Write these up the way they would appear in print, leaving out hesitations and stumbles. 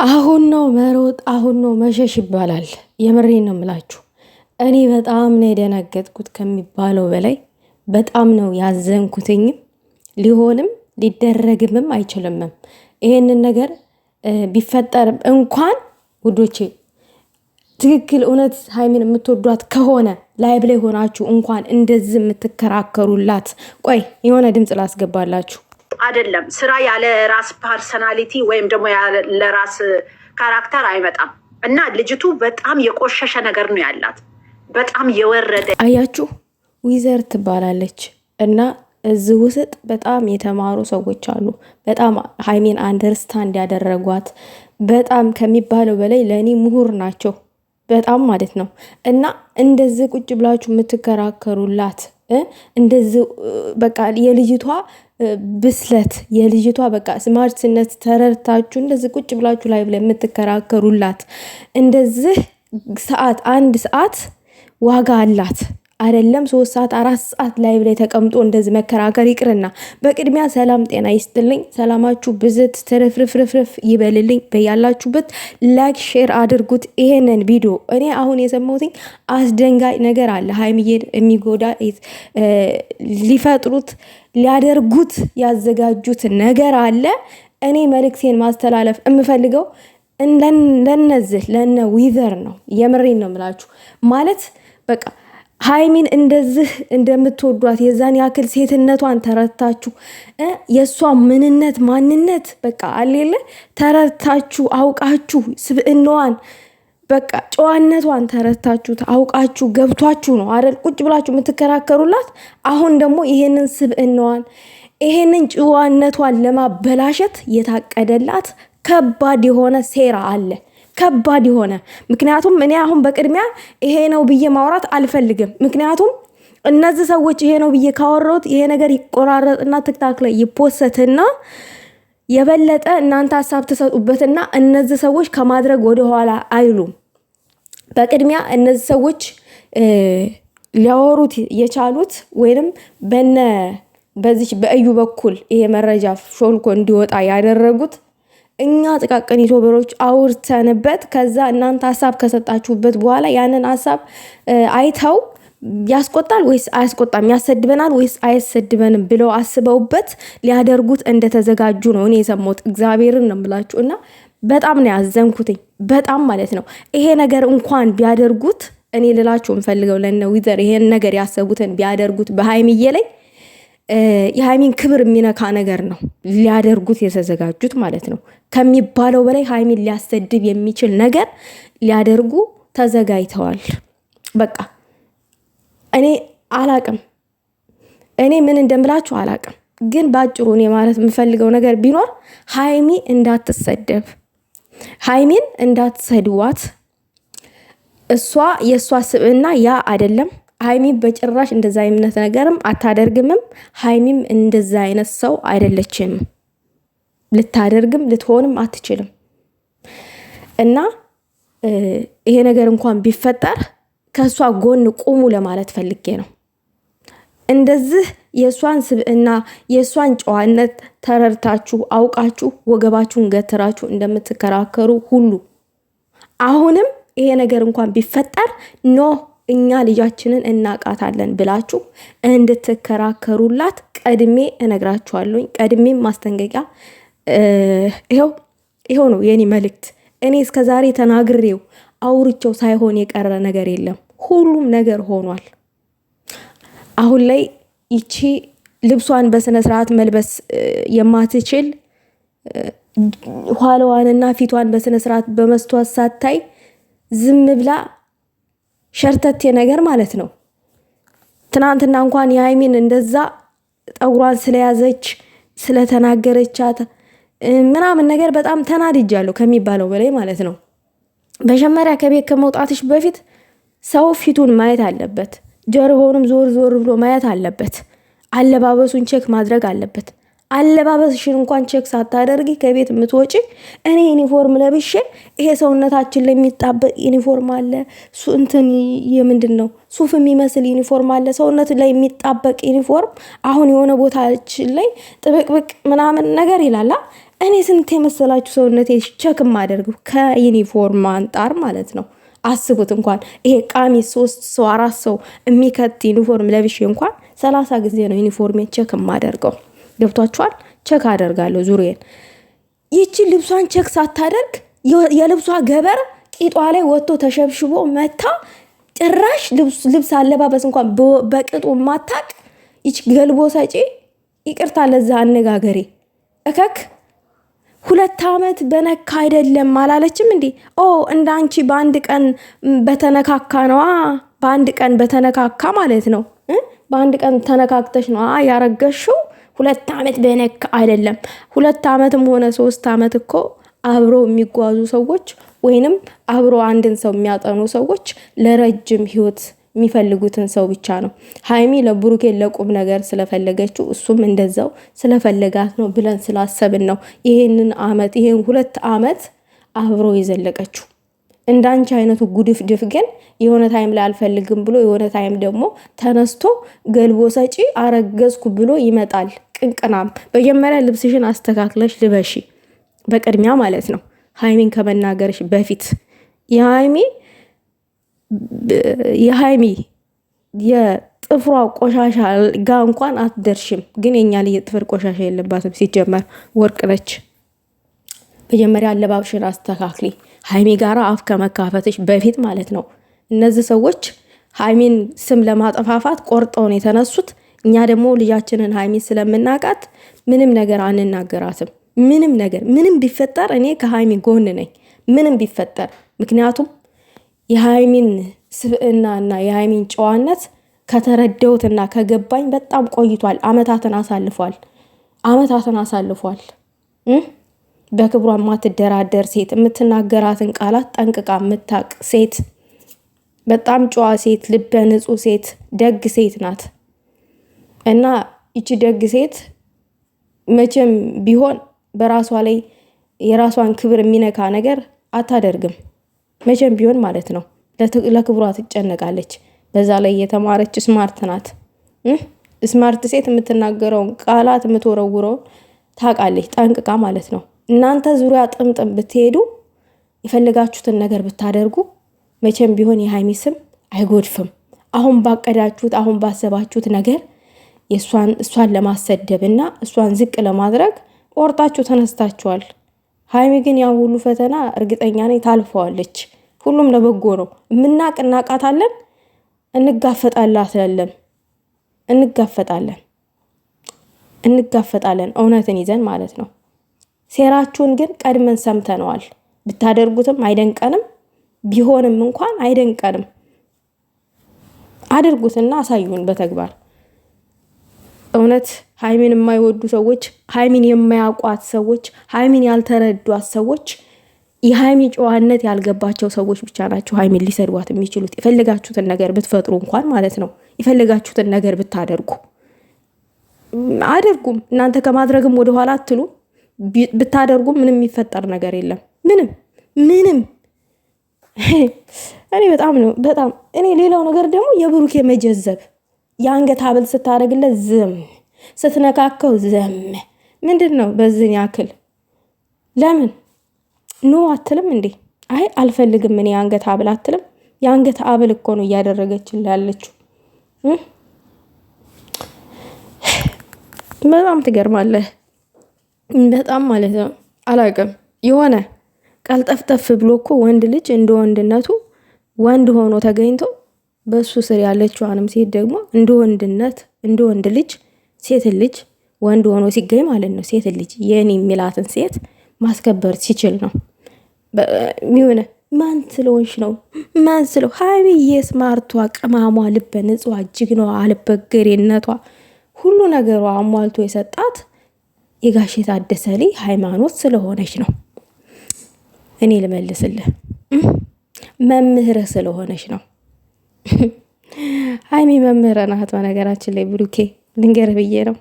አሁን ነው መሮጥ፣ አሁን ነው መሸሽ ይባላል። የምሬን ነው የምላችሁ። እኔ በጣም ነው የደነገጥኩት ከሚባለው በላይ በጣም ነው ያዘንኩትኝም። ሊሆንም ሊደረግምም አይችልምም። ይሄንን ነገር ቢፈጠርም እንኳን ውዶቼ ትክክል እውነት ሀይሚን የምትወዷት ከሆነ ላይብ ላይ ሆናችሁ እንኳን እንደዚህ የምትከራከሩላት፣ ቆይ የሆነ ድምፅ ላስገባላችሁ። አይደለም ስራ ያለ ራስ ፐርሰናሊቲ ወይም ደግሞ ያለ ራስ ካራክተር አይመጣም። እና ልጅቱ በጣም የቆሸሸ ነገር ነው ያላት፣ በጣም የወረደ አያችሁ። ዊዘር ትባላለች እና እዚህ ውስጥ በጣም የተማሩ ሰዎች አሉ። በጣም ሀይሚን አንደርስታንድ ያደረጓት በጣም ከሚባለው በላይ ለእኔ ምሁር ናቸው። በጣም ማለት ነው። እና እንደዚህ ቁጭ ብላችሁ የምትከራከሩላት እንደዚህ በቃ የልጅቷ ብስለት የልጅቷ በቃ ስማርትነት ተረድታችሁ እንደዚህ ቁጭ ብላችሁ ላይ ብለ የምትከራከሩላት እንደዚህ ሰዓት አንድ ሰዓት ዋጋ አላት አይደለም 3 ሰዓት 4 ሰዓት ላይ ብለ ተቀምጦ እንደዚህ መከራከር ይቅርና። በቅድሚያ ሰላም ጤና ይስጥልኝ። ሰላማችሁ ብዝት ትርፍርፍርፍ ይበልልኝ በያላችሁበት። ላይክ ሼር አድርጉት ይሄንን ቪዲዮ። እኔ አሁን የሰማሁት አስደንጋጭ ነገር አለ። ሀይሚዬን የሚጎዳ ሊፈጥሩት ሊያደርጉት ያዘጋጁት ነገር አለ። እኔ መልእክቴን ማስተላለፍ የምፈልገው ለነዚህ ለነ ዊዘር ነው። የምሬን ነው የምላችሁ። ማለት በቃ ሀይሚን እንደዚህ እንደምትወዷት የዛን ያክል ሴትነቷን ተረድታችሁ የእሷ ምንነት ማንነት በቃ አሌለ ተረድታችሁ አውቃችሁ ስብዕናዋን በቃ ጨዋነቷን ተረድታችሁ አውቃችሁ ገብቷችሁ ነው አይደል ቁጭ ብላችሁ የምትከራከሩላት። አሁን ደግሞ ይሄንን ስብዕናዋን ይሄንን ጨዋነቷን ለማበላሸት የታቀደላት ከባድ የሆነ ሴራ አለ። ከባድ የሆነ ምክንያቱም እኔ አሁን በቅድሚያ ይሄ ነው ብዬ ማውራት አልፈልግም። ምክንያቱም እነዚህ ሰዎች ይሄ ነው ብዬ ካወራሁት ይሄ ነገር ይቆራረጥና ትክታክ ላይ ይፖሰትና የበለጠ እናንተ ሀሳብ ተሰጡበትና እነዚህ ሰዎች ከማድረግ ወደ ኋላ አይሉም። በቅድሚያ እነዚህ ሰዎች ሊያወሩት የቻሉት ወይንም በዚህ በእዩ በኩል ይሄ መረጃ ሾልኮ እንዲወጣ ያደረጉት እኛ ጥቃቅን ዩቲዩበሮች አውርተንበት ከዛ እናንተ ሀሳብ ከሰጣችሁበት በኋላ ያንን ሀሳብ አይተው ያስቆጣል ወይስ አያስቆጣም፣ ያሰድበናል ወይስ አያሰድበንም ብለው አስበውበት ሊያደርጉት እንደተዘጋጁ ነው እኔ የሰማሁት። እግዚአብሔርን ነው የምላችሁ። እና በጣም ነው ያዘንኩትኝ፣ በጣም ማለት ነው። ይሄ ነገር እንኳን ቢያደርጉት እኔ ልላችሁ እንፈልገው ለነ ዊዘር ይሄን ነገር ያሰቡትን ቢያደርጉት በሀይሚዬ ላይ የሀይሚን ክብር የሚነካ ነገር ነው ሊያደርጉት የተዘጋጁት ማለት ነው። ከሚባለው በላይ ሀይሚን ሊያሰድብ የሚችል ነገር ሊያደርጉ ተዘጋጅተዋል። በቃ እኔ አላቅም፣ እኔ ምን እንደምላችሁ አላቅም። ግን ባጭሩ እኔ ማለት የምፈልገው ነገር ቢኖር ሀይሚ እንዳትሰደብ፣ ሀይሚን እንዳትሰድዋት። እሷ የእሷ ስብዕና ያ አይደለም። ሀይሚ በጭራሽ እንደዛ አይነት ነገርም አታደርግምም። ሀይሚም እንደዛ አይነት ሰው አይደለችም። ልታደርግም ልትሆንም አትችልም። እና ይሄ ነገር እንኳን ቢፈጠር ከእሷ ጎን ቁሙ ለማለት ፈልጌ ነው። እንደዚህ የእሷን ስብዕና የእሷን ጨዋነት ተረድታችሁ አውቃችሁ ወገባችሁን ገትራችሁ እንደምትከራከሩ ሁሉ አሁንም ይሄ ነገር እንኳን ቢፈጠር ኖ እኛ ልጃችንን እናቃታለን ብላችሁ እንድትከራከሩላት ቀድሜ እነግራችኋለሁ። ቀድሜም ማስጠንቀቂያ ይሄው ነው የኔ መልእክት። እኔ እስከዛሬ ተናግሬው አውርቼው ሳይሆን የቀረ ነገር የለም። ሁሉም ነገር ሆኗል። አሁን ላይ ይቺ ልብሷን በስነ ስርዓት መልበስ የማትችል ኋላዋንና ፊቷን በስነ ስርዓት በመስተዋት ሳታይ ዝም ብላ ሸርተቴ ነገር ማለት ነው። ትናንትና እንኳን የሀይሚን እንደዛ ጠጉሯን ስለያዘች ስለተናገረቻት ምናምን ነገር በጣም ተናድጃለሁ ከሚባለው በላይ ማለት ነው። መጀመሪያ ከቤት ከመውጣትሽ በፊት ሰው ፊቱን ማየት አለበት፣ ጀርባውንም ዞር ዞር ብሎ ማየት አለበት፣ አለባበሱን ቼክ ማድረግ አለበት። አለባበስሽን እንኳን ቼክ ሳታደርጊ ከቤት የምትወጪ እኔ ዩኒፎርም ለብሼ ይሄ ሰውነታችን ላይ የሚጣበቅ ዩኒፎርም አለ፣ እንትን የምንድን ነው ሱፍ የሚመስል ዩኒፎርም አለ፣ ሰውነት ላይ የሚጣበቅ ዩኒፎርም አሁን የሆነ ቦታችን ላይ ጥብቅብቅ ምናምን ነገር ይላላ። እኔ ስንት የመሰላችሁ ሰውነቴ ቸክ ማደርገው ከዩኒፎርም አንጣር ማለት ነው። አስቡት እንኳን ይሄ ቃሚስ 3 ሰው 4 ሰው የሚከት ዩኒፎርም ለብሼ እንኳን 30 ጊዜ ነው ዩኒፎርሜን ቸክ ማደርገው። ገብቷችኋል? ቸክ አደርጋለሁ ዙሪያን። ይቺ ልብሷን ቸክ ሳታደርግ የልብሷ ገበር ቂጧ ላይ ወጥቶ ተሸብሽቦ መታ ጭራሽ ልብስ አለባበስ እንኳን በቅጡ ማታቅ ይች ገልቦ ሰጪ ይቅርታ ለዛ አነጋገሬ እከክ 2 ዓመት በነካ አይደለም አላለችም እንዴ? እንዳንቺ በአንድ ቀን በተነካካ ነዋ። በአንድ ቀን በተነካካ ማለት ነው። በአንድ ቀን ተነካክተሽ ነው ያረገሽው። 2 ዓመት በነካ አይደለም። 2 ዓመትም ሆነ 3 ዓመት እኮ አብሮ የሚጓዙ ሰዎች ወይንም አብሮ አንድን ሰው የሚያጠኑ ሰዎች ለረጅም ህይወት የሚፈልጉትን ሰው ብቻ ነው። ሃይሚ ለብሩኬ ለቁም ነገር ስለፈለገችው እሱም እንደዛው ስለፈለጋት ነው ብለን ስላሰብን ነው ይሄን 2 ዓመት አብሮ የዘለቀችው። እንዳንቺ አይነቱ ጉድፍ ድፍ ግን የሆነ ታይም ላይ አልፈልግም ብሎ የሆነ ታይም ደግሞ ተነስቶ ገልቦ ሰጪ አረገዝኩ ብሎ ይመጣል። ቅንቅናም መጀመሪያ ልብስሽን አስተካክለሽ ልበሺ በቅድሚያ ማለት ነው። ሃይሚን ከመናገርሽ በፊት የሃይሚ የጥፍሯ ቆሻሻ ጋ እንኳን አትደርሽም። ግን የኛ ልጅ የጥፍር ቆሻሻ የለባትም ሲጀመር ወርቅ ነች። መጀመሪያ አለባብሽን አስተካክሊ ሃይሚ ጋራ አፍ ከመካፈትሽ በፊት ማለት ነው። እነዚህ ሰዎች ሃይሚን ስም ለማጠፋፋት ቆርጠውን የተነሱት። እኛ ደግሞ ልጃችንን ሃይሚን ስለምናቃት ምንም ነገር አንናገራትም። ምንም ቢፈጠር እኔ ከሃይሚ ጎን ነኝ። ምንም ቢፈጠር ምክንያቱም የሃይሚን ስብዕናና የሃይሚን ጨዋነት ከተረዳሁትና ከገባኝ በጣም ቆይቷል። አመታትን አሳልፏል። በክብሯ ማትደራደር ሴት፣ የምትናገራትን ቃላት ጠንቅቃ የምታቅ ሴት፣ በጣም ጨዋ ሴት፣ ልበ ንጹህ ሴት፣ ደግ ሴት ናት እና ይቺ ደግ ሴት መቼም ቢሆን በራሷ ላይ የራሷን ክብር የሚነካ ነገር አታደርግም። መቼም ቢሆን ማለት ነው። ለክብሯ ትጨነቃለች። በዛ ላይ የተማረች ስማርት ናት። ስማርት ሴት የምትናገረውን ቃላት የምትወረውረውን ታውቃለች ጠንቅቃ ማለት ነው። እናንተ ዙሪያ ጥምጥም ብትሄዱ የፈለጋችሁትን ነገር ብታደርጉ መቼም ቢሆን የሃይሚ ስም አይጎድፍም። አሁን ባቀዳችሁት አሁን ባሰባችሁት ነገር እሷን ለማሰደብ እና እሷን ዝቅ ለማድረግ ቆርጣችሁ ተነስታችኋል። ሃይሚ ግን ያ ሁሉ ፈተና እርግጠኛ ነኝ ታልፈዋለች። ሁሉም ለበጎ ነው። እናቃታለን፣ እንጋፈጣለን እውነትን ይዘን ማለት ነው። ሴራችሁን ግን ቀድመን ሰምተነዋል። ብታደርጉትም አይደንቀንም፣ ቢሆንም እንኳን አይደንቀንም። አድርጉትና አሳዩን በተግባር። እውነት ሃይሚን የማይወዱ ሰዎች፣ ሃይሚን የማያውቋት ሰዎች፣ ሃይሚን ያልተረዷት ሰዎች፣ የሃይሚ ጨዋነት ያልገባቸው ሰዎች ብቻ ናቸው ሃይሚን ሊሰድቧት የሚችሉት። የፈለጋችሁትን ነገር ብትፈጥሩ እንኳን ማለት ነው። የፈለጋችሁትን ነገር ብታደርጉ አድርጉም። እናንተ ከማድረግም ወደኋላ አትሉ። ብታደርጉ ምንም የሚፈጠር ነገር የለም። ምንም እኔ በጣም እኔ ሌላው ነገር ደግሞ የብሩኬ መጀዘብ የአንገት ሀብል ስታደርግለት ዝም፣ ስትነካከው ዝም። ምንድን ነው በዝን ያክል? ለምን ኖ አትልም እንዴ? አይ አልፈልግም እኔ የአንገት ሀብል አትልም? የአንገት ሀብል እኮ ነው እያደረገችል ያለችው። በጣም ትገርማለህ። በጣም ማለት ነው። አላውቅም የሆነ ቀልጠፍጠፍ ብሎ እኮ ወንድ ልጅ እንደ ወንድነቱ ወንድ ሆኖ ተገኝቶ በሱ ስር ያለችዋንም ሴት ደግሞ እንደ ወንድ ልጅ ሴት ልጅ ወንድ ሆኖ ሲገኝ ማለት ነው። ሴት ልጅ የኔ የሚላትን ሴት ማስከበር ሲችል ነው። ሚሆነ ማን ስለሆንሽ ነው? ማን ስለው ሃይሚዬ ስማርቷ፣ ቅማሟ፣ ልበ ንጹዋ፣ ጅግናዋ፣ አልበገሬነቷ ሁሉ ነገሯ አሟልቶ የሰጣት የጋሼ ታደሰ ልጅ ሃይማኖት ስለሆነች ነው። እኔ ልመልስልህ መምህር ስለሆነች ነው። ሃይሚ መምህር ናት። በነገራችን ላይ ብሩኬ ልንገርህ ብዬ ነው።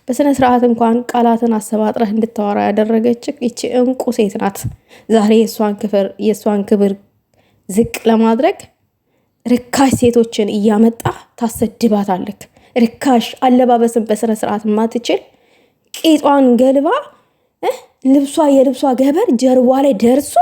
በስነ ስርዓት እንኳን ቃላትን አሰባጥረህ እንድታወራ ያደረገች ይቺ እንቁ ሴት ናት። ዛሬ የእሷን ክብር ዝቅ ለማድረግ ርካሽ ሴቶችን እያመጣ ታሰድባታለህ። ርካሽ አለባበስን በስነ ስርዓት ማትችል ቂጧን ገልባ ልብሷ የልብሷ ገበር ጀርባ ላይ ደርሶ